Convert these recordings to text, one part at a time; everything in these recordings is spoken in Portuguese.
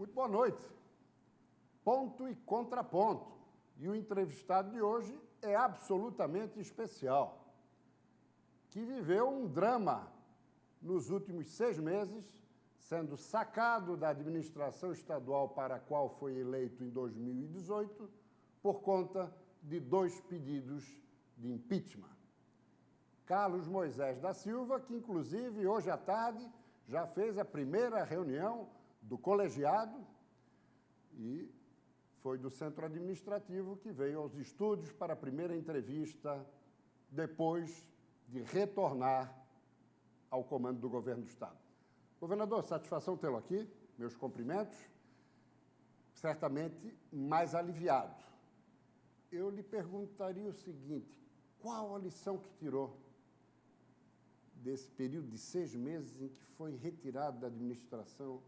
Muito boa noite. Ponto e contraponto. E o entrevistado de hoje é absolutamente especial, que viveu um drama nos últimos 6 meses, sendo sacado da administração estadual para a qual foi eleito em 2018, por conta de 2 pedidos de impeachment. Carlos Moisés da Silva, que inclusive hoje à tarde já fez a primeira reunião do colegiado e foi do centro administrativo que veio aos estúdios para a primeira entrevista depois de retornar ao comando do governo do Estado. Governador, satisfação tê-lo aqui, meus cumprimentos, certamente mais aliviado. Eu lhe perguntaria o seguinte: qual a lição que tirou desse período de 6 meses em que foi retirado da administração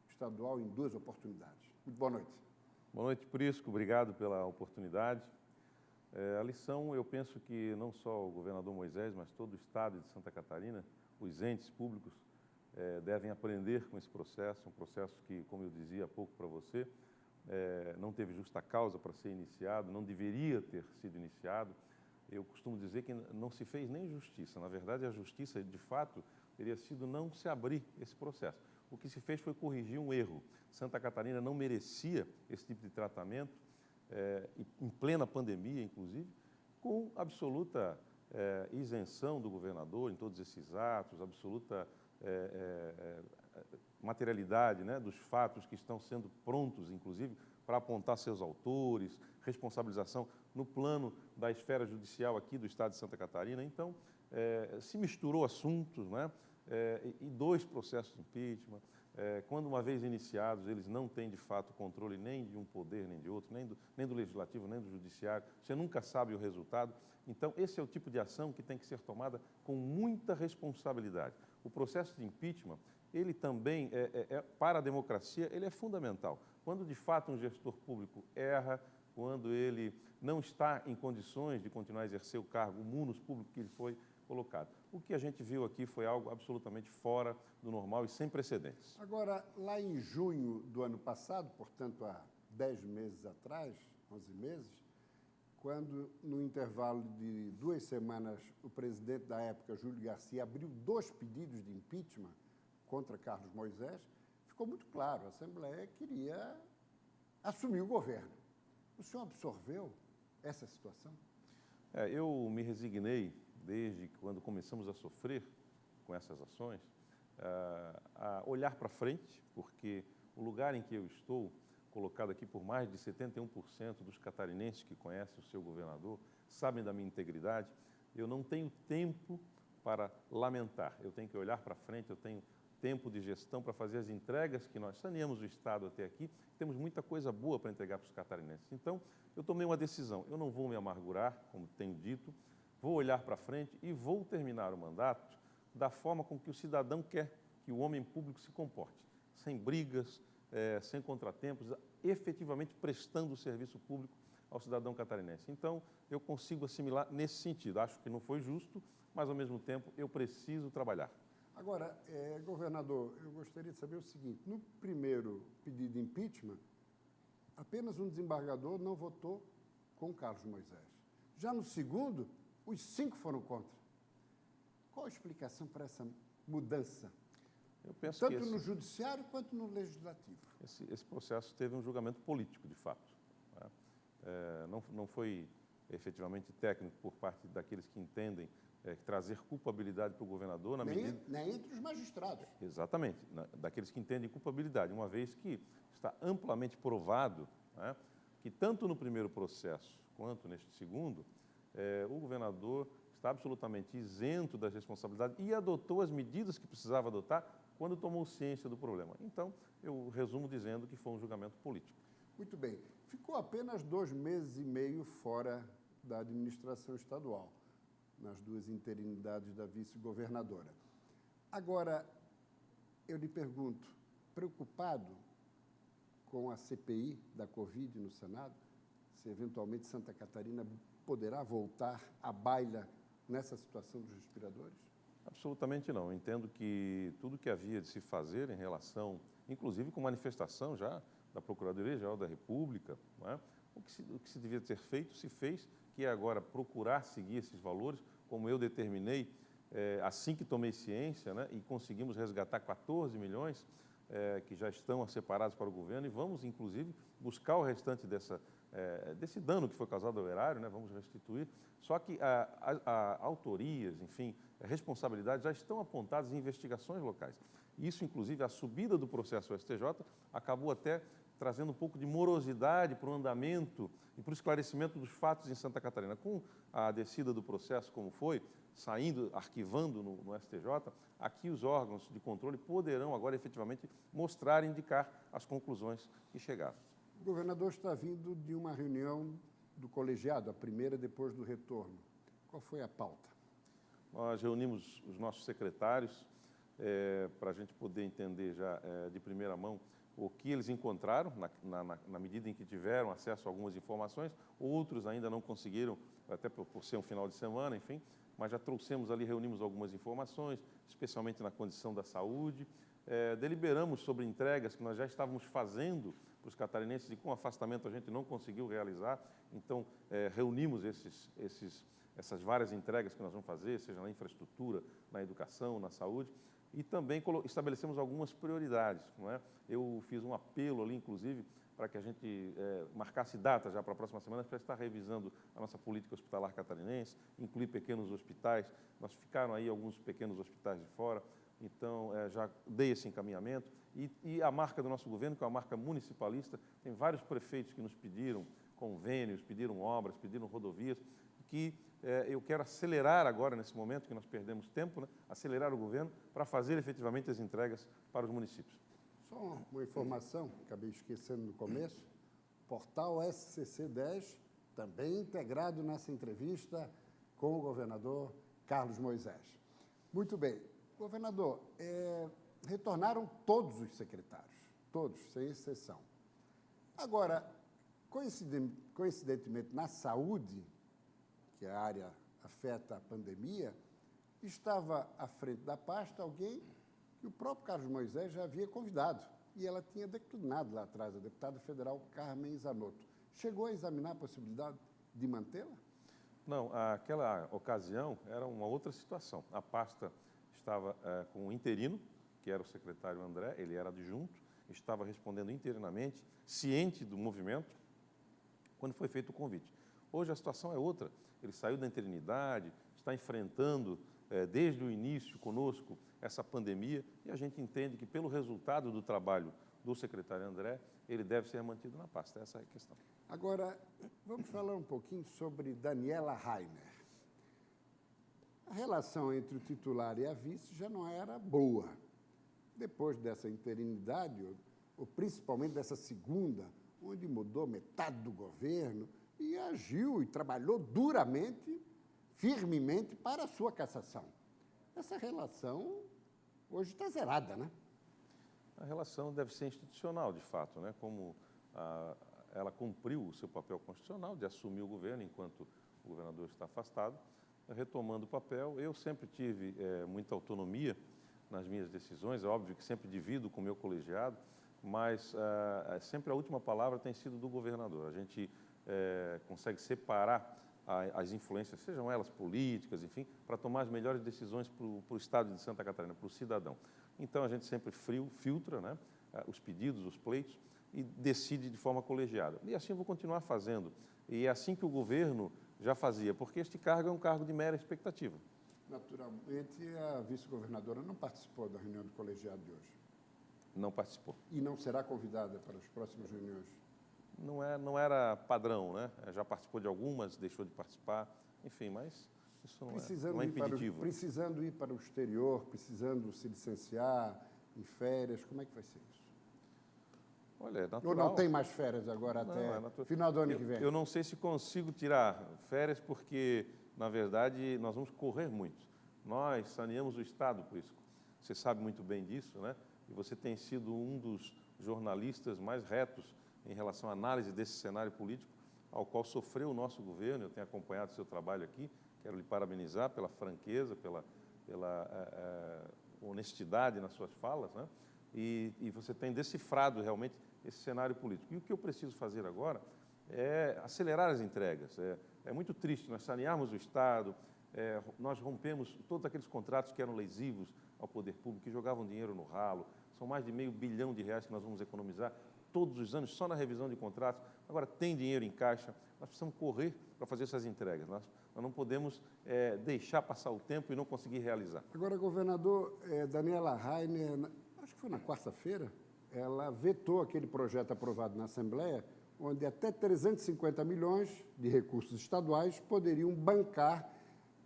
estadual em 2 oportunidades? Muito boa noite. Boa noite, Prisco. Obrigado pela oportunidade. A lição, eu penso que não só o governador Moisés, mas todo o Estado de Santa Catarina, os entes públicos, devem aprender com esse processo, um processo que, como eu dizia há pouco para você, não teve justa causa para ser iniciado, não deveria ter sido iniciado. Eu costumo dizer que não se fez nem justiça. Na verdade, a justiça, de fato, teria sido não se abrir esse processo. O que se fez foi corrigir um erro. Santa Catarina não merecia esse tipo de tratamento, em plena pandemia, inclusive, com absoluta isenção do governador em todos esses atos, absoluta materialidade, né, dos fatos que estão sendo prontos, inclusive, para apontar seus autores, responsabilização no plano da esfera judicial aqui do Estado de Santa Catarina. Então, se misturou assuntos, né, e 2 processos de impeachment. Quando uma vez iniciados, eles não têm de fato controle nem de um poder nem de outro, nem do legislativo, nem do judiciário. Você nunca sabe o resultado. Então, esse é o tipo de ação que tem que ser tomada com muita responsabilidade. O processo de impeachment, ele também, para a democracia, ele é fundamental. Quando, de fato, um gestor público erra, quando ele não está em condições de continuar a exercer o cargo, o munus público que ele foi colocado. O que a gente viu aqui foi algo absolutamente fora do normal e sem precedentes. Agora, lá em junho do ano passado, portanto, há 10 meses atrás, 11 meses, quando, no intervalo de 2 semanas, o presidente da época, Júlio Garcia, abriu 2 pedidos de impeachment contra Carlos Moisés, ficou muito claro, a Assembleia queria assumir o governo. O senhor absorveu essa situação? Eu me resignei, desde quando começamos a sofrer com essas ações, a olhar para frente, porque o lugar em que eu estou, colocado aqui por mais de 71% dos catarinenses que conhecem o seu governador, sabem da minha integridade, eu não tenho tempo para lamentar, eu tenho que olhar para frente, eu tenho tempo de gestão para fazer as entregas que nós saneamos o Estado até aqui, temos muita coisa boa para entregar para os catarinenses. Então, eu tomei uma decisão, eu não vou me amargurar, como tenho dito, vou olhar para frente e vou terminar o mandato da forma com que o cidadão quer que o homem público se comporte, sem brigas, sem contratempos, efetivamente prestando o serviço público ao cidadão catarinense. Então, eu consigo assimilar nesse sentido. Acho que não foi justo, mas, ao mesmo tempo, eu preciso trabalhar. Agora, governador, eu gostaria de saber o seguinte: no primeiro pedido de impeachment, apenas um desembargador não votou com Carlos Moisés. Já no segundo, os 5 foram contra. Qual a explicação para essa mudança? Eu penso tanto que no judiciário quanto no legislativo. Esse processo teve um julgamento político, de fato, né? Não foi efetivamente técnico por parte daqueles que entendem trazer culpabilidade para o governador na medida... Nem entre os magistrados. Exatamente, daqueles que entendem culpabilidade, uma vez que está amplamente provado, né, que tanto no primeiro processo quanto neste segundo, o governador está absolutamente isento das responsabilidades e adotou as medidas que precisava adotar quando tomou ciência do problema. Então, eu resumo dizendo que foi um julgamento político. Muito bem. Ficou apenas 2 meses e meio fora da administração estadual, nas 2 interinidades da vice-governadora. Agora, eu lhe pergunto, preocupado com a CPI da Covid no Senado, se eventualmente Santa Catarina poderá voltar à baila nessa situação dos respiradores? Absolutamente não. Eu entendo que tudo que havia de se fazer em relação inclusive com manifestação já da Procuradoria-Geral da República, não é? O que se devia ter feito, se fez, que é agora procurar seguir esses valores, como eu determinei assim que tomei ciência, né, e conseguimos resgatar 14 milhões que já estão separados para o governo, e vamos, inclusive, buscar o restante desse dano que foi causado ao erário, né, vamos restituir. Só que autorias, enfim, responsabilidades já estão apontadas em investigações locais. Isso, inclusive, a subida do processo ao STJ acabou até trazendo um pouco de morosidade para o andamento e para o esclarecimento dos fatos em Santa Catarina. Com a descida do processo como foi, saindo, arquivando no STJ, aqui os órgãos de controle poderão agora efetivamente mostrar e indicar as conclusões que chegaram. O governador está vindo de uma reunião do colegiado, a primeira depois do retorno. Qual foi a pauta? Nós reunimos os nossos secretários para a gente poder entender já de primeira mão o que eles encontraram, na medida em que tiveram acesso a algumas informações, outros ainda não conseguiram, até por ser um final de semana, enfim, mas já trouxemos ali, reunimos algumas informações, especialmente na condição da saúde, deliberamos sobre entregas que nós já estávamos fazendo para os catarinenses e com afastamento a gente não conseguiu realizar, então reunimos essas várias entregas que nós vamos fazer, seja na infraestrutura, na educação, na saúde, e também estabelecemos algumas prioridades, não é? Eu fiz um apelo ali, inclusive, para que a gente marcasse data já para a próxima semana para estar revisando a nossa política hospitalar catarinense, incluir pequenos hospitais. Nós ficaram aí alguns pequenos hospitais de fora, então já dei esse encaminhamento. E a marca do nosso governo, que é uma marca municipalista, tem vários prefeitos que nos pediram convênios, pediram obras, pediram rodovias, que eu quero acelerar agora, nesse momento que nós perdemos tempo, né, acelerar o governo para fazer efetivamente as entregas para os municípios. Só uma informação, acabei esquecendo no começo, portal SCC10, também integrado nessa entrevista com o governador Carlos Moisés. Muito bem. Governador, retornaram todos os secretários, todos, sem exceção. Agora, coincidentemente, na saúde, que a área afeta a pandemia, estava à frente da pasta alguém que o próprio Carlos Moisés já havia convidado, e ela tinha declinado lá atrás, a deputada federal Carmen Zanotto. Chegou a examinar a possibilidade de mantê-la? Não, aquela ocasião era uma outra situação. A pasta estava com um interino, que era o secretário André, ele era adjunto, estava respondendo interinamente, ciente do movimento, quando foi feito o convite. Hoje a situação é outra. Ele saiu da interinidade, está enfrentando desde o início conosco essa pandemia e a gente entende que pelo resultado do trabalho do secretário André, ele deve ser mantido na pasta. Essa é a questão. Agora, vamos falar um pouquinho sobre Daniela Rainer. A relação entre o titular e a vice já não era boa. Depois dessa interinidade, ou principalmente dessa segunda, onde mudou metade do governo, e agiu e trabalhou duramente, firmemente, para a sua cassação. Essa relação hoje está zerada, né? A relação deve ser institucional, de fato, né? Como ela cumpriu o seu papel constitucional de assumir o governo enquanto o governador está afastado, retomando o papel. Eu sempre tive muita autonomia nas minhas decisões, é óbvio que sempre divido com o meu colegiado, mas sempre a última palavra tem sido do governador. A gente consegue separar as influências, sejam elas políticas, enfim, para tomar as melhores decisões para o Estado de Santa Catarina, para o cidadão. Então, a gente sempre filtra, né, os pedidos, os pleitos, e decide de forma colegiada. E assim eu vou continuar fazendo. E é assim que o governo já fazia, porque este cargo é um cargo de mera expectativa. Naturalmente, a vice-governadora não participou da reunião do colegiado de hoje. Não participou. E não será convidada para as próximas reuniões? Não era padrão, né? Já participou de algumas, deixou de participar, enfim, mas isso não é impeditivo. Precisando ir para o exterior, precisando se licenciar em férias, como é que vai ser isso? Olha, é natural. Ou não tem mais férias agora até final do ano que vem? Eu não sei se consigo tirar férias porque, na verdade, nós vamos correr muito. Nós saneamos o Estado por isso. Você sabe muito bem disso, né? E você tem sido um dos jornalistas mais retos em relação à análise desse cenário político ao qual sofreu o nosso governo. Eu tenho acompanhado o seu trabalho aqui, quero lhe parabenizar pela franqueza, pela honestidade nas suas falas, né? e você tem decifrado realmente esse cenário político. E o que eu preciso fazer agora é acelerar as entregas. É muito triste nós sanearmos o Estado, nós rompemos todos aqueles contratos que eram lesivos ao poder público, que jogavam dinheiro no ralo. São mais de R$500 bilhão que nós vamos economizar todos os anos só na revisão de contratos. Agora, tem dinheiro em caixa, nós precisamos correr para fazer essas entregas. Nós não podemos deixar passar o tempo e não conseguir realizar. Agora, governador, Daniela Rainer, acho que foi na quarta-feira, ela vetou aquele projeto aprovado na Assembleia, onde até 350 milhões de recursos estaduais poderiam bancar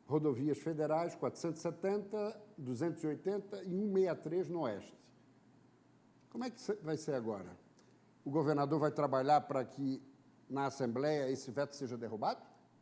rodovias federais 470, 280 e 163 no Oeste. Como é que vai ser agora? O governador vai trabalhar para que na Assembleia esse veto seja derrubado?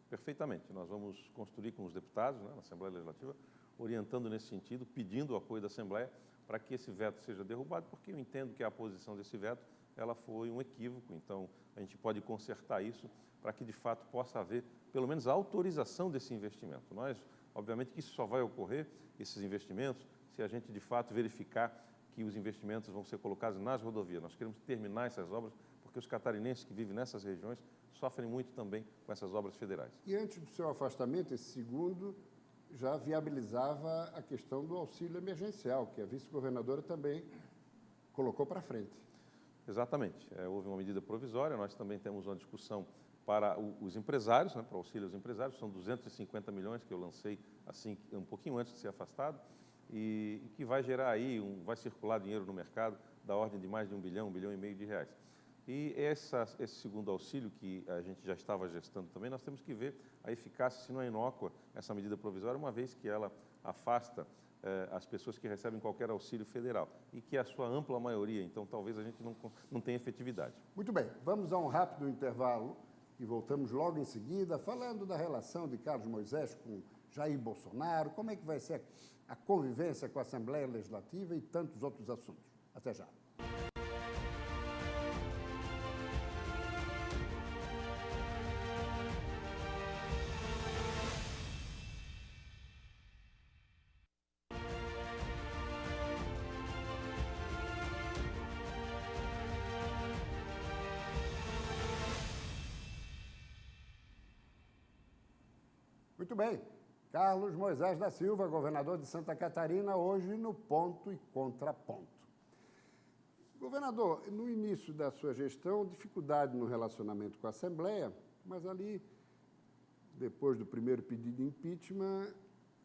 Perfeitamente. Nós vamos construir com os deputados, né, na Assembleia Legislativa, orientando nesse sentido, pedindo o apoio da Assembleia para que esse veto seja derrubado, porque eu entendo que a posição desse veto ela foi um equívoco. Então, a gente pode consertar isso para que, de fato, possa haver, pelo menos, a autorização desse investimento. Nós, obviamente, que isso só vai ocorrer, esses investimentos, se a gente, de fato, verificar que os investimentos vão ser colocados nas rodovias. Nós queremos terminar essas obras, porque os catarinenses que vivem nessas regiões sofrem muito também com essas obras federais. E antes do seu afastamento, esse segundo já viabilizava a questão do auxílio emergencial, que a vice-governadora também colocou para frente. Exatamente. Houve uma medida provisória, nós também temos uma discussão para os empresários, né, para o auxílio aos empresários, são 250 milhões que eu lancei assim, um pouquinho antes de ser afastado, e que vai gerar aí, vai circular dinheiro no mercado da ordem de mais de 1 bilhão, 1,5 bilhão de reais. E esse segundo auxílio, que a gente já estava gestando também, nós temos que ver a eficácia, se não é inócua, essa medida provisória, uma vez que ela afasta as pessoas que recebem qualquer auxílio federal e que é a sua ampla maioria, então talvez a gente não tenha efetividade. Muito bem, vamos a um rápido intervalo e voltamos logo em seguida, falando da relação de Carlos Moisés com Jair Bolsonaro, como é que vai ser a convivência com a Assembleia Legislativa e tantos outros assuntos. Até já. Muito bem. Carlos Moisés da Silva, governador de Santa Catarina, hoje no Ponto e Contraponto. Governador, no início da sua gestão, dificuldade no relacionamento com a Assembleia, mas ali, depois do primeiro pedido de impeachment,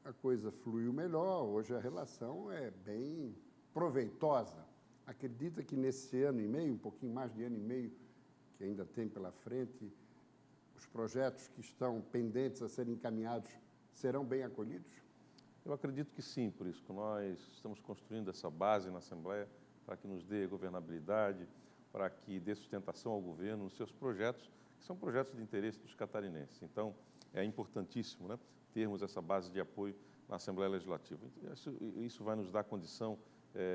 a coisa fluiu melhor, hoje a relação é bem proveitosa. Acredita que nesse ano e meio, um pouquinho mais de ano e meio, que ainda tem pela frente, os projetos que estão pendentes a serem encaminhados serão bem acolhidos? Eu acredito que sim, por isso que nós estamos construindo essa base na Assembleia para que nos dê governabilidade, para que dê sustentação ao governo nos seus projetos, que são projetos de interesse dos catarinenses. Então, é importantíssimo, né, termos essa base de apoio na Assembleia Legislativa. Isso vai nos dar condição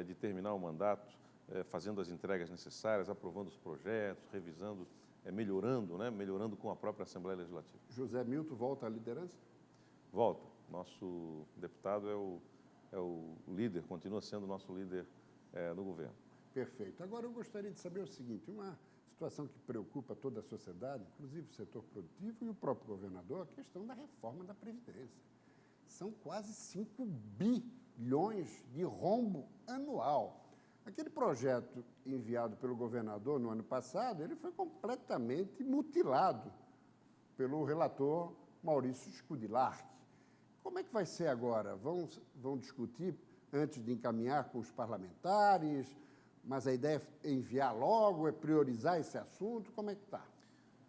de terminar o mandato, fazendo as entregas necessárias, aprovando os projetos, revisando, melhorando, né, melhorando com a própria Assembleia Legislativa. José Milton volta à liderança? Volta. Nosso deputado é o líder, continua sendo o nosso líder no governo. Perfeito. Agora, eu gostaria de saber o seguinte, uma situação que preocupa toda a sociedade, inclusive o setor produtivo e o próprio governador, a questão da reforma da Previdência. São quase 5 bilhões de rombo anual. Aquele projeto enviado pelo governador no ano passado, ele foi completamente mutilado pelo relator Maurício Scudilarch. Como é que vai ser agora? Vão discutir antes de encaminhar com os parlamentares, mas a ideia é enviar logo, é priorizar esse assunto? Como é que está?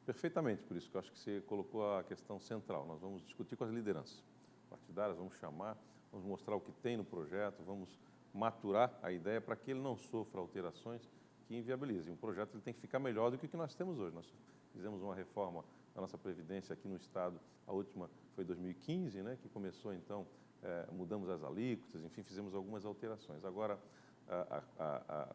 Perfeitamente, por isso que eu acho que você colocou a questão central. Nós vamos discutir com as lideranças partidárias, vamos chamar, vamos mostrar o que tem no projeto, vamos maturar a ideia para que ele não sofra alterações que inviabilizem. O projeto ele tem que ficar melhor do que o que nós temos hoje. Nós fizemos uma reforma da nossa Previdência aqui no Estado, a última foi em 2015, né, que começou, então, mudamos as alíquotas, enfim, fizemos algumas alterações. Agora,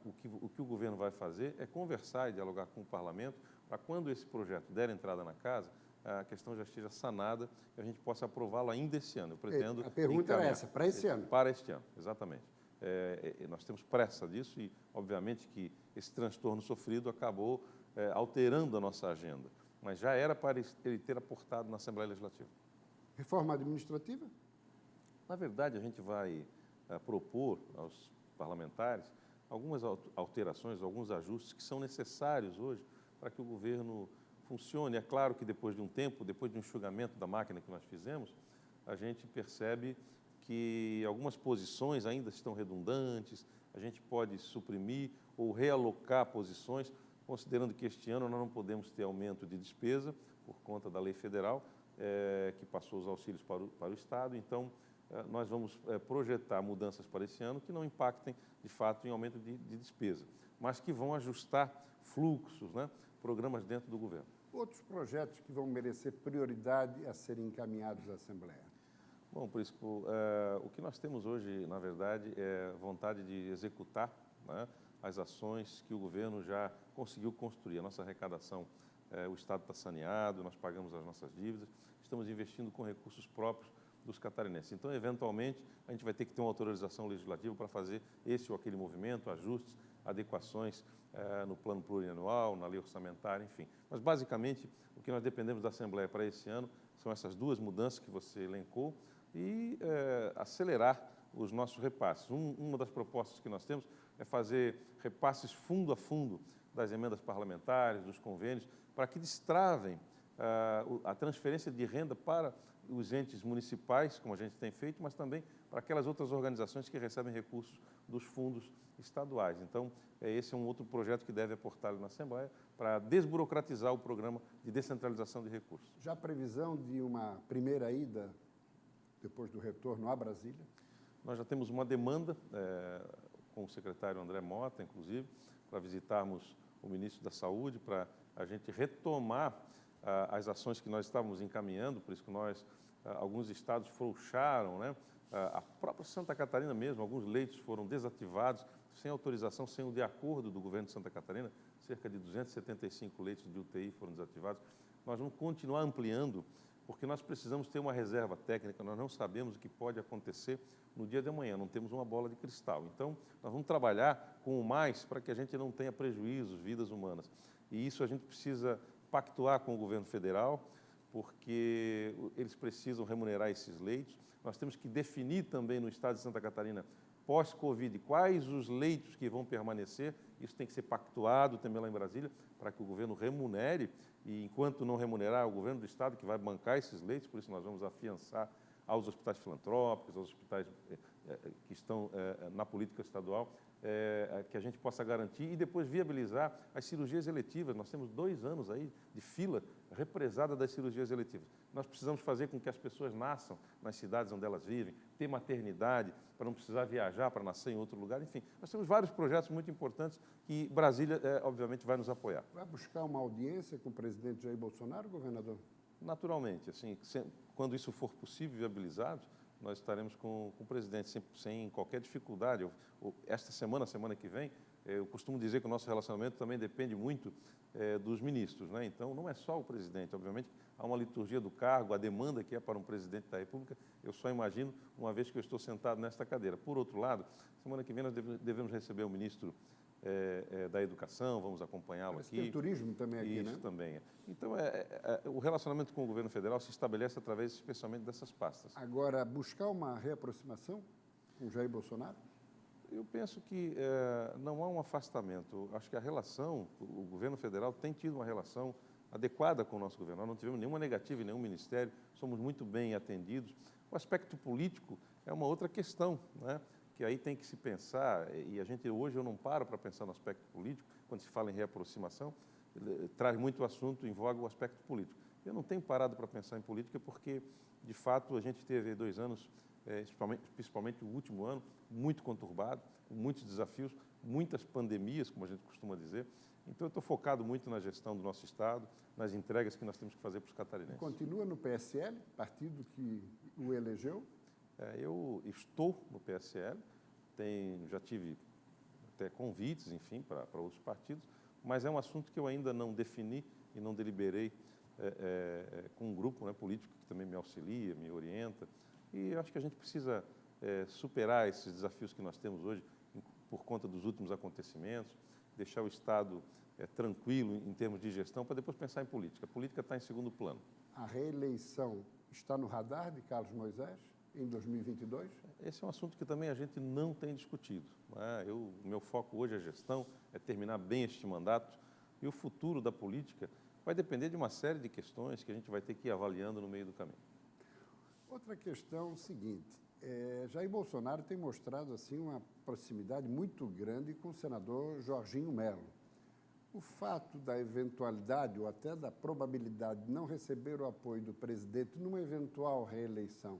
o que o governo vai fazer é conversar e dialogar com o parlamento para quando esse projeto der entrada na casa, a questão já esteja sanada e a gente possa aprová-lo ainda esse ano. Eu pretendo a pergunta é essa, para esse ano? Para este ano, exatamente. nós temos pressa disso e, obviamente, que esse transtorno sofrido acabou alterando a nossa agenda. Mas já era para ele ter aportado na Assembleia Legislativa. Reforma administrativa? Na verdade, a gente vai propor aos parlamentares algumas alterações, alguns ajustes que são necessários hoje para que o governo funcione. É claro que depois de um tempo, depois de um enxugamento da máquina que nós fizemos, a gente percebe que algumas posições ainda estão redundantes, a gente pode suprimir ou realocar posições, considerando que este ano nós não podemos ter aumento de despesa por conta da lei federal, que passou os auxílios para o Estado. Então, nós vamos projetar mudanças para esse ano que não impactem, de fato, em aumento de despesa, mas que vão ajustar fluxos, né, programas dentro do governo. Outros projetos que vão merecer prioridade a serem encaminhados à Assembleia? Bom, Prisco, o que nós temos hoje, na verdade, é vontade de executar, né, as ações que o governo já conseguiu construir. A nossa arrecadação, o Estado está saneado, nós pagamos as nossas dívidas, estamos investindo com recursos próprios dos catarinenses. Então, eventualmente, a gente vai ter que ter uma autorização legislativa para fazer esse ou aquele movimento, ajustes, adequações no plano plurianual, na lei orçamentária, enfim. Mas, basicamente, o que nós dependemos da Assembleia para esse ano são essas duas mudanças que você elencou e acelerar os nossos repasses. Uma das propostas que nós temos é fazer repasses fundo a fundo das emendas parlamentares, dos convênios, para que destravem a transferência de renda para os entes municipais, como a gente tem feito, mas também para aquelas outras organizações que recebem recursos dos fundos estaduais. Então, esse é um outro projeto que deve aportar na Assembleia para desburocratizar o programa de descentralização de recursos. Já há previsão de uma primeira ida, depois do retorno a Brasília? Nós já temos uma demanda com o secretário André Mota, inclusive, para visitarmos o ministro da Saúde, para a gente retomar as ações que nós estávamos encaminhando, por isso que alguns estados frouxaram, né? A própria Santa Catarina mesmo, alguns leitos foram desativados, sem autorização, sem o de acordo do governo de Santa Catarina, cerca de 275 leitos de UTI foram desativados. Nós vamos continuar ampliando, porque nós precisamos ter uma reserva técnica, nós não sabemos o que pode acontecer no dia de amanhã, não temos uma bola de cristal. Então, nós vamos trabalhar com o mais para que a gente não tenha prejuízos, vidas humanas. E isso a gente precisa pactuar com o governo federal, porque eles precisam remunerar esses leitos. Nós temos que definir também no estado de Santa Catarina, pós-Covid, quais os leitos que vão permanecer. Isso tem que ser pactuado também lá em Brasília, para que o governo remunere, e enquanto não remunerar, é o governo do estado que vai bancar esses leitos, por isso nós vamos afiançar aos hospitais filantrópicos, aos hospitais que estão na política estadual, que a gente possa garantir e depois viabilizar as cirurgias eletivas. Nós temos 2 anos aí de fila represada das cirurgias eletivas. Nós precisamos fazer com que as pessoas nasçam nas cidades onde elas vivem, ter maternidade para não precisar viajar para nascer em outro lugar. Enfim, nós temos vários projetos muito importantes que Brasília, obviamente, vai nos apoiar. Vai buscar uma audiência com o presidente Jair Bolsonaro, governador? Naturalmente, assim, quando isso for possível, viabilizado, nós estaremos com o presidente sem qualquer dificuldade. Esta semana, semana que vem, eu costumo dizer que o nosso relacionamento também depende muito dos ministros, né? Então, não é só o presidente, obviamente, há uma liturgia do cargo, a demanda que é para um presidente da República, eu só imagino uma vez que eu estou sentado nesta cadeira. Por outro lado, semana que vem nós devemos receber o ministro da Educação, vamos acompanhá-lo aqui. Tem turismo também aqui, Isso, né? Também. Então, o relacionamento com o governo federal se estabelece através, especialmente, dessas pastas. Agora, buscar uma reaproximação com Jair Bolsonaro? Eu penso que não há um afastamento. Acho que a relação, o governo federal tem tido uma relação adequada com o nosso governo. Nós não tivemos nenhuma negativa em nenhum ministério, somos muito bem atendidos. O aspecto político é uma outra questão, né? Que aí tem que se pensar, e a gente hoje eu não paro para pensar no aspecto político, quando se fala em reaproximação, traz muito assunto em voga o aspecto político. Eu não tenho parado para pensar em política porque, de fato, a gente teve 2 anos, principalmente o último ano, muito conturbado, com muitos desafios, muitas pandemias, como a gente costuma dizer. Então, eu estou focado muito na gestão do nosso Estado, nas entregas que nós temos que fazer para os catarinenses. Continua no PSL, partido que o elegeu? Eu estou no PSL, já tive até convites, enfim, para outros partidos, mas é um assunto que eu ainda não defini e não deliberei com um grupo, né, político que também me auxilia, me orienta. E eu acho que a gente precisa superar esses desafios que nós temos hoje por conta dos últimos acontecimentos, deixar o Estado tranquilo em termos de gestão, para depois pensar em política. A política está em segundo plano. A reeleição está no radar de Carlos Moisés em 2022? Esse é um assunto que também a gente não tem discutido, né? O meu foco hoje é gestão, é terminar bem este mandato, e o futuro da política vai depender de uma série de questões que a gente vai ter que ir avaliando no meio do caminho. Outra questão é o seguinte, Jair Bolsonaro tem mostrado assim uma proximidade muito grande com o senador Jorginho Melo. O fato da eventualidade ou até da probabilidade de não receber o apoio do presidente numa eventual reeleição,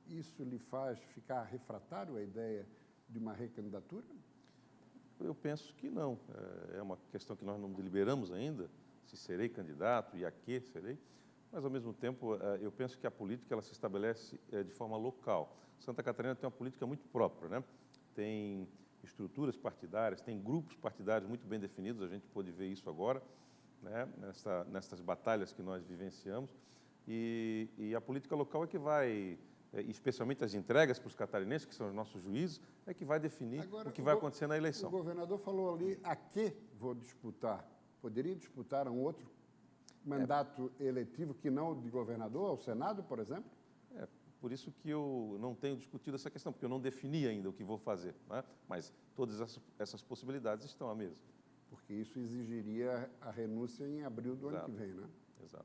isso lhe faz ficar refratário à ideia de uma recandidatura? Eu penso que não. É uma questão que nós não deliberamos ainda, se serei candidato e a que serei, mas, ao mesmo tempo, eu penso que a política ela se estabelece de forma local. Santa Catarina tem uma política muito própria, né? Tem estruturas partidárias, tem grupos partidários muito bem definidos, a gente pôde ver isso agora, né? Nestas batalhas que nós vivenciamos, e a política local é que vai, especialmente as entregas para os catarinenses, que são os nossos juízes, é que vai definir Agora, o que vai acontecer na eleição. O governador falou ali, a que vou disputar? Poderia disputar um outro mandato eletivo que não o de governador, ao Senado, por exemplo? Por isso que eu não tenho discutido essa questão, porque eu não defini ainda o que vou fazer, né? Mas todas essas possibilidades estão à mesa. Porque isso exigiria a renúncia em abril do ano que vem, né? Exato.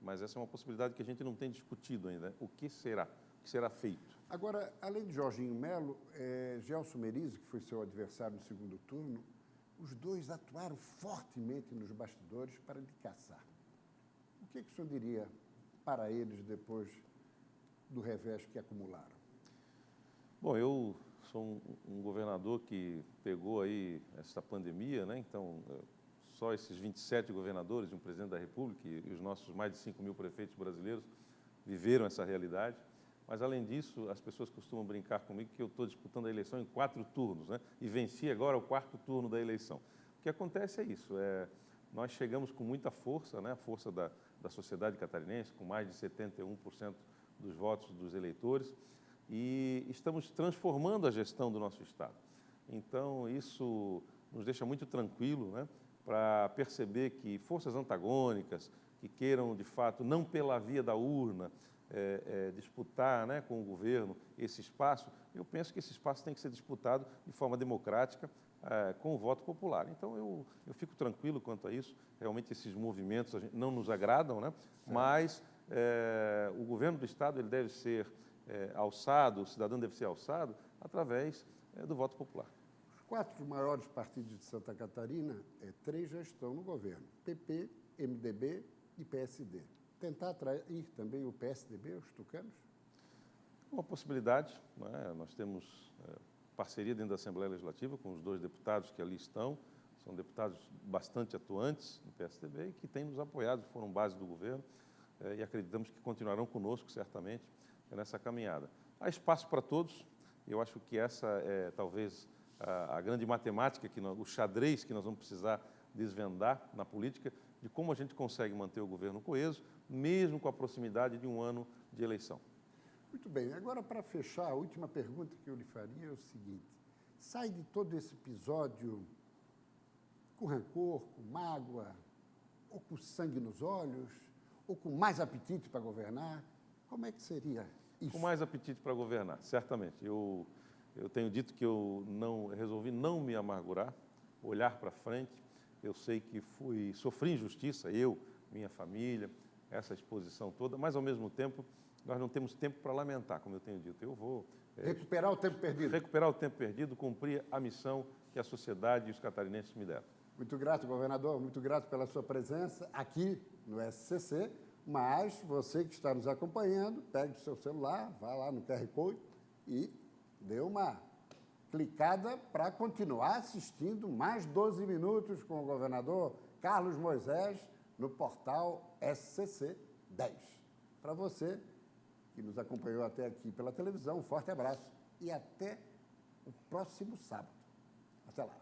Mas essa é uma possibilidade que a gente não tem discutido ainda, né? O que será feito? Agora, além de Jorginho Melo, Gelson Merisi, que foi seu adversário no segundo turno, os dois atuaram fortemente nos bastidores para lhe caçar. O que o senhor diria para eles depois do revés que acumularam? Bom, eu sou um governador que pegou aí essa pandemia, né? Então, só esses 27 governadores e um presidente da República e os nossos mais de 5.000 prefeitos brasileiros viveram essa realidade. Mas, além disso, as pessoas costumam brincar comigo que eu estou disputando a eleição em 4 turnos, né? E venci agora o 4º turno da eleição. O que acontece é isso, nós chegamos com muita força, né? A força da sociedade catarinense, com mais de 71% dos votos dos eleitores, e estamos transformando a gestão do nosso Estado. Então, isso nos deixa muito tranquilo, né? Para perceber que forças antagônicas, que queiram, de fato, não pela via da urna, disputar, né, com o governo esse espaço, eu penso que esse espaço tem que ser disputado de forma democrática, com o voto popular. Então, eu fico tranquilo quanto a isso. Realmente, esses movimentos não nos agradam, né? Mas o governo do Estado ele deve ser alçado, o cidadão deve ser alçado através do voto popular. Os 4 maiores partidos de Santa Catarina, 3 já estão no governo, PP, MDB e PSD. Tentar atrair também o PSDB, os tucanos? Uma possibilidade, né? Nós temos parceria dentro da Assembleia Legislativa com os 2 deputados que ali estão, são deputados bastante atuantes no PSDB e que têm nos apoiado, foram base do governo, e acreditamos que continuarão conosco, certamente, nessa caminhada. Há espaço para todos, e eu acho que essa é talvez a grande matemática, o xadrez que nós vamos precisar desvendar na política, de como a gente consegue manter o governo coeso, mesmo com a proximidade de um ano de eleição. Muito bem. Agora, para fechar, a última pergunta que eu lhe faria é o seguinte. Sai de todo esse episódio com rancor, com mágoa, ou com sangue nos olhos, ou com mais apetite para governar? Como é que seria isso? Com mais apetite para governar, certamente. Eu tenho dito que eu resolvi não me amargurar, olhar para frente. Eu sei que sofri injustiça, eu, minha família, essa exposição toda, mas, ao mesmo tempo, nós não temos tempo para lamentar, como eu tenho dito. Eu vou... recuperar o tempo perdido. Recuperar o tempo perdido, cumprir a missão que a sociedade e os catarinenses me deram. Muito grato, governador, muito grato pela sua presença aqui no SCC, mas você que está nos acompanhando, pegue o seu celular, vá lá no QR Code e dê uma clicada para continuar assistindo mais 12 minutos com o governador Carlos Moisés no portal SCC 10. Para você que nos acompanhou até aqui pela televisão, um forte abraço e até o próximo sábado. Até lá.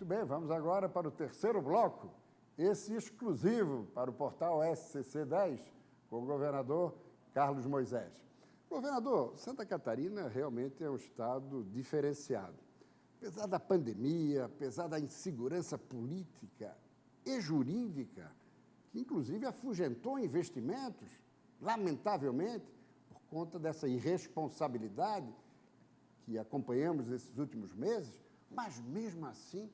Muito bem, vamos agora para o terceiro bloco, esse exclusivo para o portal SCC10, com o governador Carlos Moisés. Governador, Santa Catarina realmente é um estado diferenciado. Apesar da pandemia, apesar da insegurança política e jurídica, que inclusive afugentou investimentos, lamentavelmente, por conta dessa irresponsabilidade que acompanhamos nesses últimos meses, mas mesmo assim,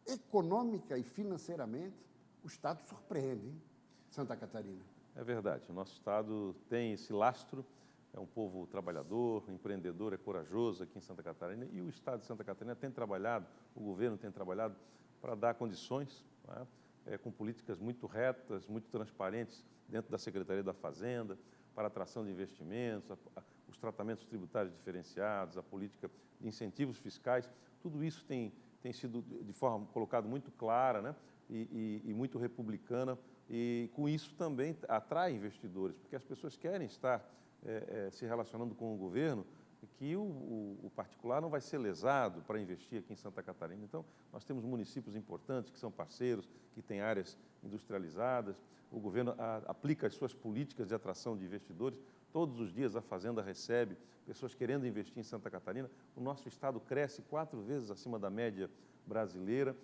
econômica e financeiramente, o estado surpreende, hein? Santa Catarina. É verdade, o nosso estado tem esse lastro, é um povo trabalhador, empreendedor, é corajoso aqui em Santa Catarina, e o estado de Santa Catarina tem trabalhado, o governo tem trabalhado para dar condições, né, com políticas muito retas, muito transparentes dentro da Secretaria da Fazenda, para atração de investimentos, os tratamentos tributários diferenciados, a política de incentivos fiscais, tudo isso tem sido de forma colocado muito clara, né, e muito republicana, e com isso também atrai investidores, porque as pessoas querem estar se relacionando com o governo, que o particular não vai ser lesado para investir aqui em Santa Catarina. Então, nós temos municípios importantes que são parceiros, que têm áreas industrializadas, o governo aplica as suas políticas de atração de investidores, todos os dias a Fazenda recebe pessoas querendo investir em Santa Catarina, o nosso estado cresce 4 vezes acima da média brasileira,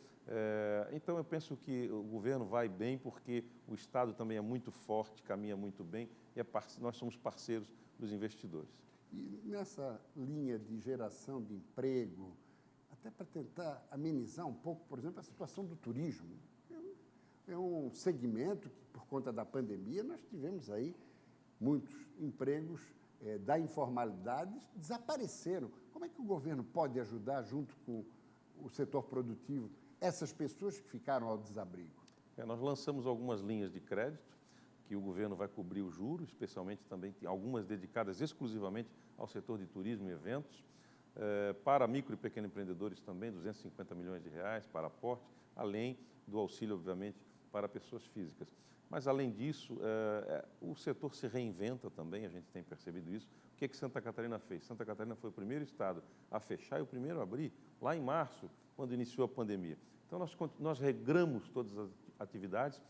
então eu penso que o governo vai bem porque o estado também é muito forte, caminha muito bem e nós somos parceiros dos investidores. E nessa linha de geração de emprego, até para tentar amenizar um pouco, por exemplo, a situação do turismo. É um segmento que, por conta da pandemia, nós tivemos aí muitos empregos da informalidade desapareceram. Como é que o governo pode ajudar, junto com o setor produtivo, essas pessoas que ficaram ao desabrigo? Nós lançamos algumas linhas de crédito, que o governo vai cobrir o juro, especialmente também tem algumas dedicadas exclusivamente ao setor de turismo e eventos, para micro e pequeno empreendedores também, 250 milhões de reais para aporte, além do auxílio, obviamente, para pessoas físicas. Mas, além disso, o setor se reinventa também, a gente tem percebido isso. O que Santa Catarina fez? Santa Catarina foi o primeiro estado a fechar e o primeiro a abrir, lá em março, quando iniciou a pandemia. Então, nós regramos todas as atividades,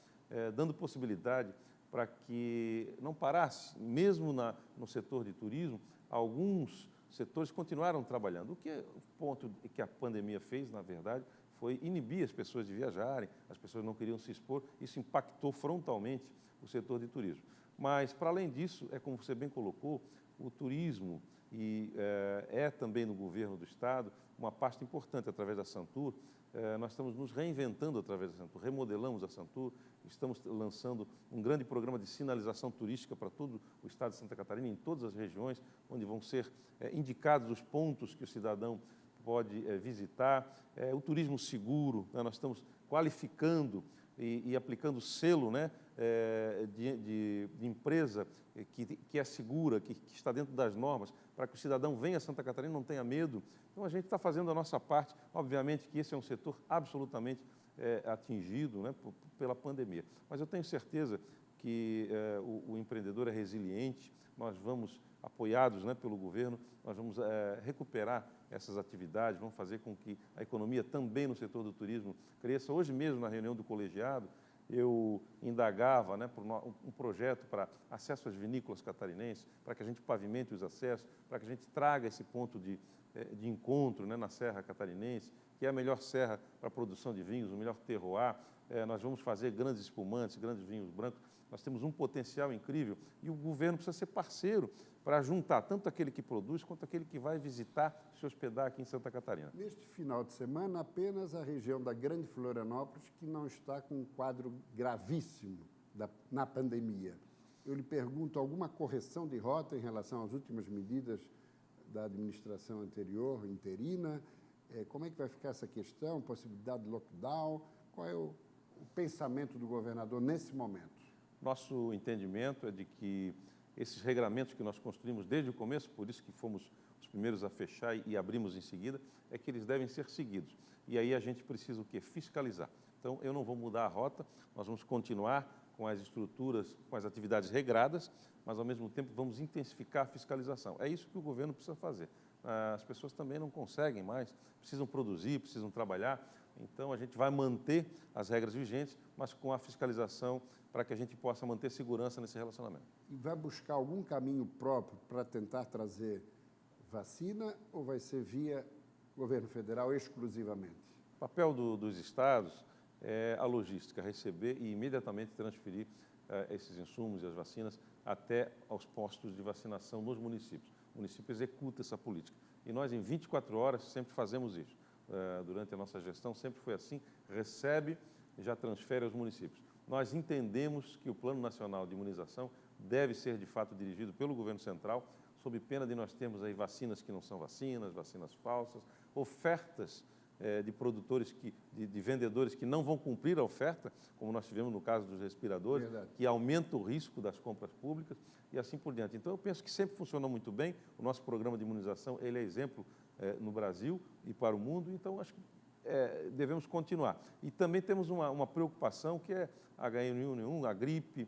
dando possibilidade para que não parasse, mesmo no setor de turismo, alguns setores continuaram trabalhando. O ponto que a pandemia fez, na verdade, foi inibir as pessoas de viajarem, as pessoas não queriam se expor, isso impactou frontalmente o setor de turismo. Mas, para além disso, como você bem colocou, o turismo é também no governo do Estado uma parte importante através da Santur. Nós estamos nos reinventando através da Santur, remodelamos a Santur, estamos lançando um grande programa de sinalização turística para todo o estado de Santa Catarina, em todas as regiões, onde vão ser indicados os pontos que o cidadão pode visitar. O turismo seguro, né, nós estamos qualificando e aplicando selo, né, de empresa que é segura, que está dentro das normas, para que o cidadão venha a Santa Catarina e não tenha medo. Então, a gente está fazendo a nossa parte. Obviamente que esse é um setor absolutamente atingido, né, pela pandemia. Mas eu tenho certeza que o empreendedor é resiliente, nós vamos, apoiados, né, pelo governo, nós vamos recuperar essas atividades, vamos fazer com que a economia também no setor do turismo cresça. Hoje mesmo, na reunião do colegiado, eu indagava, né, por um projeto para acesso às vinícolas catarinenses, para que a gente pavimente os acessos, para que a gente traga esse ponto de encontro, né, na Serra Catarinense, que é a melhor serra para a produção de vinhos, o melhor terroir. Nós vamos fazer grandes espumantes, grandes vinhos brancos. Nós temos um potencial incrível e o governo precisa ser parceiro para juntar tanto aquele que produz quanto aquele que vai visitar, se hospedar aqui em Santa Catarina. Neste final de semana, apenas a região da Grande Florianópolis que não está com um quadro gravíssimo na pandemia. Eu lhe pergunto, alguma correção de rota em relação às últimas medidas da administração anterior, interina? Como é que vai ficar essa questão? Possibilidade de lockdown? Qual é o pensamento do governador nesse momento? Nosso entendimento é de que esses regramentos que nós construímos desde o começo, por isso que fomos os primeiros a fechar e abrimos em seguida, é que eles devem ser seguidos. E aí a gente precisa o quê? Fiscalizar. Então, eu não vou mudar a rota, nós vamos continuar com as estruturas, com as atividades regradas, mas, ao mesmo tempo, vamos intensificar a fiscalização. É isso que o governo precisa fazer. as pessoas também não conseguem mais, precisam produzir, precisam trabalhar. Então, a gente vai manter as regras vigentes, mas com a fiscalização para que a gente possa manter segurança nesse relacionamento. E vai buscar algum caminho próprio para tentar trazer vacina ou vai ser via governo federal exclusivamente? O papel dos estados é a logística, receber e imediatamente transferir esses insumos e as vacinas até aos postos de vacinação nos municípios. O município executa essa política. E nós, em 24 horas, sempre fazemos isso. Durante a nossa gestão, sempre foi assim, recebe e já transfere aos municípios. Nós entendemos que o Plano Nacional de Imunização deve ser, de fato, dirigido pelo governo central, sob pena de nós termos aí vacinas que não são vacinas, vacinas falsas, ofertas de produtores, de vendedores que não vão cumprir a oferta, como nós tivemos no caso dos respiradores, Verdade. que aumenta o risco das compras públicas e assim por diante. Então, eu penso que sempre funcionou muito bem. O nosso programa de imunização, ele é exemplo no Brasil e para o mundo, então acho que devemos continuar. E também temos uma preocupação que é a H1N1, a gripe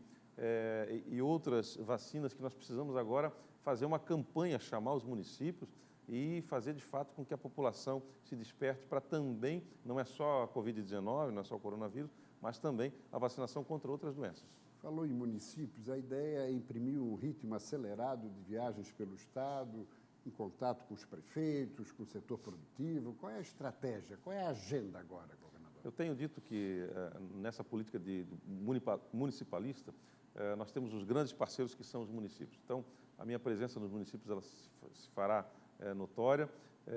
e outras vacinas que nós precisamos agora fazer uma campanha, chamar os municípios e fazer, de fato, com que a população se desperte para também, não é só a Covid-19, não é só o coronavírus, mas também a vacinação contra outras doenças. Falou em municípios, a ideia é imprimir um ritmo acelerado de viagens pelo Estado, em contato com os prefeitos, com o setor produtivo. Qual é a estratégia, qual é a agenda agora, governador? Eu tenho dito que nessa política municipalista, nós temos os grandes parceiros que são os municípios. Então, a minha presença nos municípios ela se fará notória,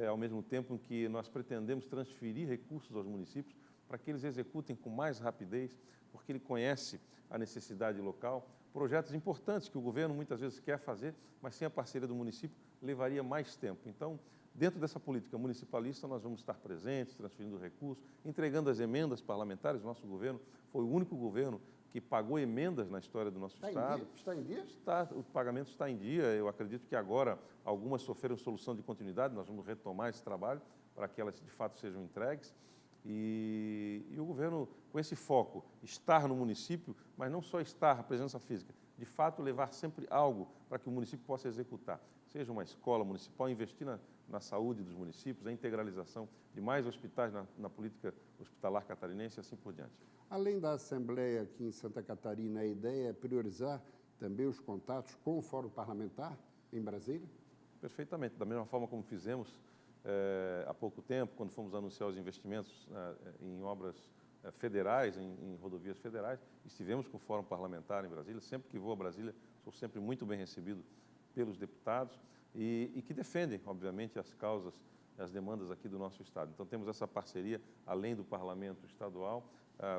ao mesmo tempo em que nós pretendemos transferir recursos aos municípios para que eles executem com mais rapidez, porque ele conhece a necessidade local, projetos importantes que o governo muitas vezes quer fazer, mas sem a parceria do município levaria mais tempo. Então, dentro dessa política municipalista, nós vamos estar presentes, transferindo recursos, entregando as emendas parlamentares. O nosso governo foi o único governo que pagou emendas na história do nosso Estado. Está em dia? O pagamento está em dia. Eu acredito que agora algumas sofreram solução de continuidade. Nós vamos retomar esse trabalho para que elas, de fato, sejam entregues. E o governo, com esse foco, estar no município, mas não só estar, a presença física, de fato, levar sempre algo para que o município possa executar. Seja uma escola municipal, investir na saúde dos municípios, a integralização de mais hospitais na política hospitalar catarinense e assim por diante. Além da Assembleia aqui em Santa Catarina, a ideia é priorizar também os contatos com o Fórum Parlamentar em Brasília? Perfeitamente. Da mesma forma como fizemos há pouco tempo, quando fomos anunciar os investimentos em obras federais, em rodovias federais, estivemos com o Fórum Parlamentar em Brasília. Sempre que vou a Brasília, sou sempre muito bem recebido pelos deputados e que defendem, obviamente, as causas, as demandas aqui do nosso Estado. Então, temos essa parceria, além do Parlamento Estadual,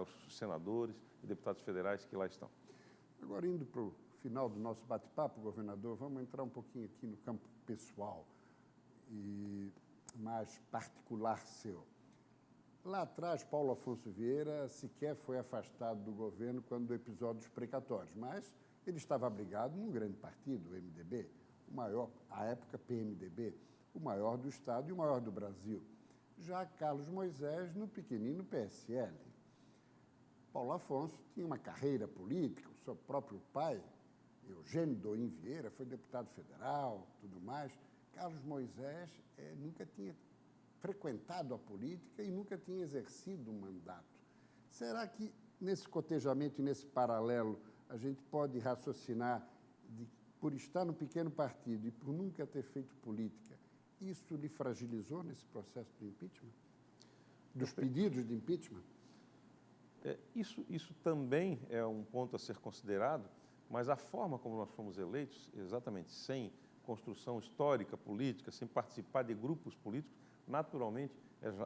os senadores e deputados federais que lá estão. Agora, indo para o final do nosso bate-papo, governador, vamos entrar um pouquinho aqui no campo pessoal e mais particular seu. Lá atrás, Paulo Afonso Vieira sequer foi afastado do governo quando do episódio dos precatórios, mas ele estava abrigado num grande partido, o MDB, o maior, à época PMDB, o maior do Estado e o maior do Brasil. Já Carlos Moisés no pequenino PSL. Paulo Afonso tinha uma carreira política, o seu próprio pai, Eugênio Doim Vieira, foi deputado federal, tudo mais. Carlos Moisés nunca tinha frequentado a política e nunca tinha exercido um mandato. Será que, nesse cotejamento e nesse paralelo, a gente pode raciocinar por estar no pequeno partido e por nunca ter feito política, isso lhe fragilizou nesse processo do impeachment? Dos pedidos de impeachment? Isso também é um ponto a ser considerado, mas a forma como nós fomos eleitos, exatamente sem construção histórica, política, sem participar de grupos políticos, naturalmente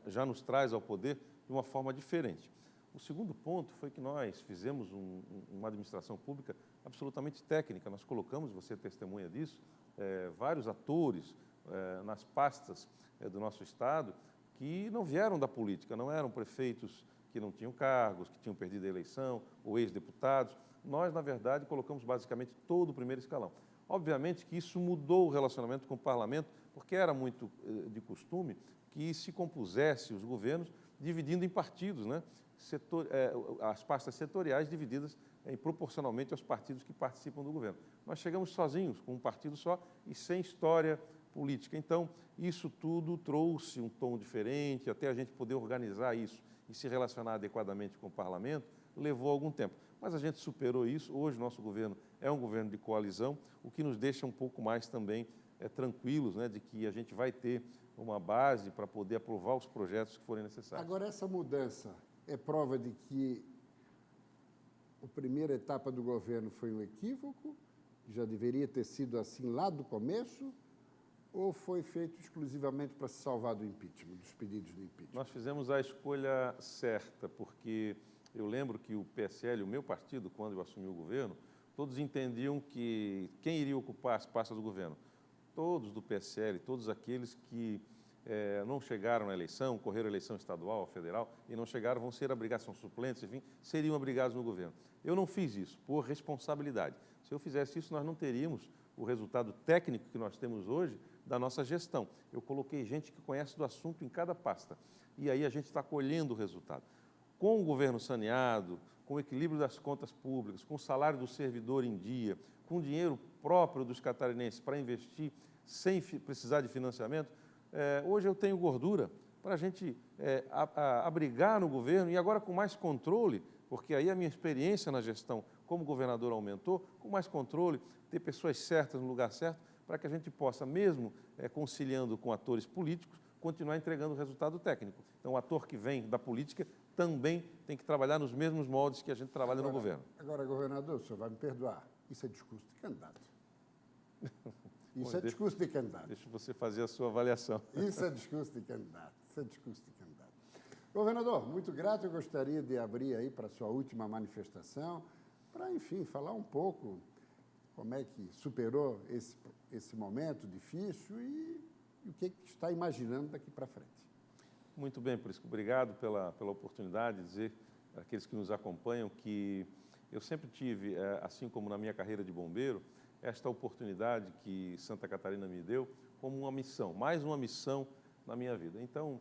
já nos traz ao poder de uma forma diferente. O segundo ponto foi que nós fizemos uma administração pública absolutamente técnica. Nós colocamos, você é testemunha disso, vários atores nas pastas do nosso Estado que não vieram da política, não eram prefeitos que não tinham cargos, que tinham perdido a eleição, ou ex-deputados. Nós, na verdade, colocamos basicamente todo o primeiro escalão. Obviamente que isso mudou o relacionamento com o parlamento, porque era muito de costume que se compusesse os governos dividindo em partidos, né? As pastas setoriais divididas proporcionalmente aos partidos que participam do governo. Nós chegamos sozinhos, com um partido só e sem história política. Então, isso tudo trouxe um tom diferente, até a gente poder organizar isso e se relacionar adequadamente com o parlamento, levou algum tempo. Mas a gente superou isso. Hoje, nosso governo é um governo de coalizão, o que nos deixa um pouco mais também tranquilos, né, de que a gente vai ter uma base para poder aprovar os projetos que forem necessários. Agora, essa mudança é prova de que a primeira etapa do governo foi um equívoco, já deveria ter sido assim lá do começo, ou foi feito exclusivamente para se salvar do impeachment, dos pedidos de impeachment? Nós fizemos a escolha certa, porque eu lembro que o PSL, o meu partido, quando eu assumi o governo, todos entendiam que quem iria ocupar as pastas do governo? Todos do PSL, todos aqueles que não chegaram na eleição, correram a eleição estadual, federal, e não chegaram, vão ser abrigados, são suplentes, enfim, seriam abrigados no governo. Eu não fiz isso, por responsabilidade. Se eu fizesse isso, nós não teríamos o resultado técnico que nós temos hoje da nossa gestão. Eu coloquei gente que conhece do assunto em cada pasta, e aí a gente está colhendo o resultado. Com o governo saneado, com o equilíbrio das contas públicas, com o salário do servidor em dia, com o dinheiro próprio dos catarinenses para investir sem precisar de financiamento, hoje eu tenho gordura para a gente abrigar no governo e agora com mais controle, porque aí a minha experiência na gestão como governador aumentou, com mais controle, ter pessoas certas no lugar certo, para que a gente possa, mesmo conciliando com atores políticos, continuar entregando o resultado técnico. Então, o ator que vem da política também tem que trabalhar nos mesmos moldes que a gente trabalha no governo. Agora, governador, o senhor vai me perdoar, isso é discurso de candidato. Isso é discurso de candidato. Deixa você fazer a sua avaliação. Isso é discurso de candidato. Isso é discurso de candidato. Governador, muito grato. Eu gostaria de abrir aí para a sua última manifestação, para, enfim, falar um pouco como é que superou esse momento difícil e o que está imaginando daqui para frente. Muito bem, Prisco. Obrigado pela oportunidade de dizer àqueles que nos acompanham que eu sempre tive, assim como na minha carreira de bombeiro, esta oportunidade que Santa Catarina me deu como uma missão, mais uma missão na minha vida. Então,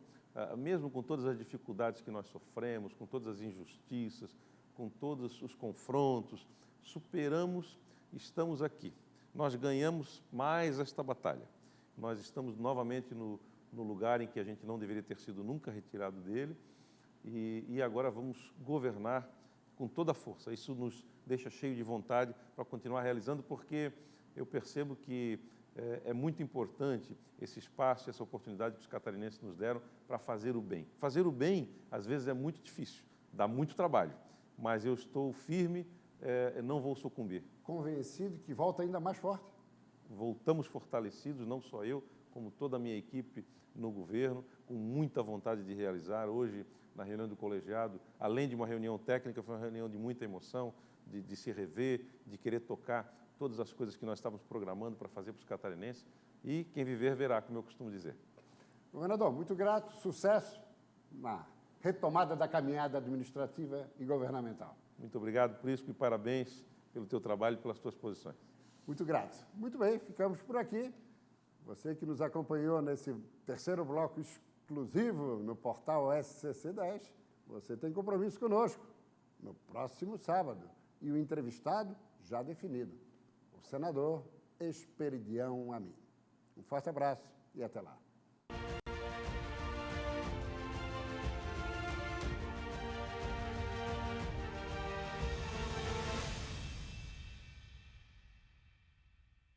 mesmo com todas as dificuldades que nós sofremos, com todas as injustiças, com todos os confrontos, superamos, estamos aqui. Nós ganhamos mais esta batalha. Nós estamos novamente no lugar em que a gente não deveria ter sido nunca retirado dele e agora vamos governar com toda a força. Isso nos deixa cheio de vontade para continuar realizando, porque eu percebo que é muito importante esse espaço, essa oportunidade que os catarinenses nos deram para fazer o bem. Fazer o bem, às vezes, é muito difícil, dá muito trabalho, mas eu estou firme, não vou sucumbir. Convencido que volta ainda mais forte? Voltamos fortalecidos, não só eu, como toda a minha equipe no governo, com muita vontade de realizar. Hoje, na reunião do colegiado, além de uma reunião técnica, foi uma reunião de muita emoção, de se rever, de querer tocar todas as coisas que nós estávamos programando para fazer para os catarinenses. E quem viver, verá, como eu costumo dizer. Governador, muito grato, sucesso na retomada da caminhada administrativa e governamental. Muito obrigado, Prisco, e parabéns pelo teu trabalho e pelas tuas posições. Muito grato. Muito bem, ficamos por aqui. Você que nos acompanhou nesse terceiro bloco exclusivo no portal SCC10, você tem compromisso conosco no próximo sábado. E o entrevistado já definido, o senador Esperidião Amin. Um forte abraço e até lá.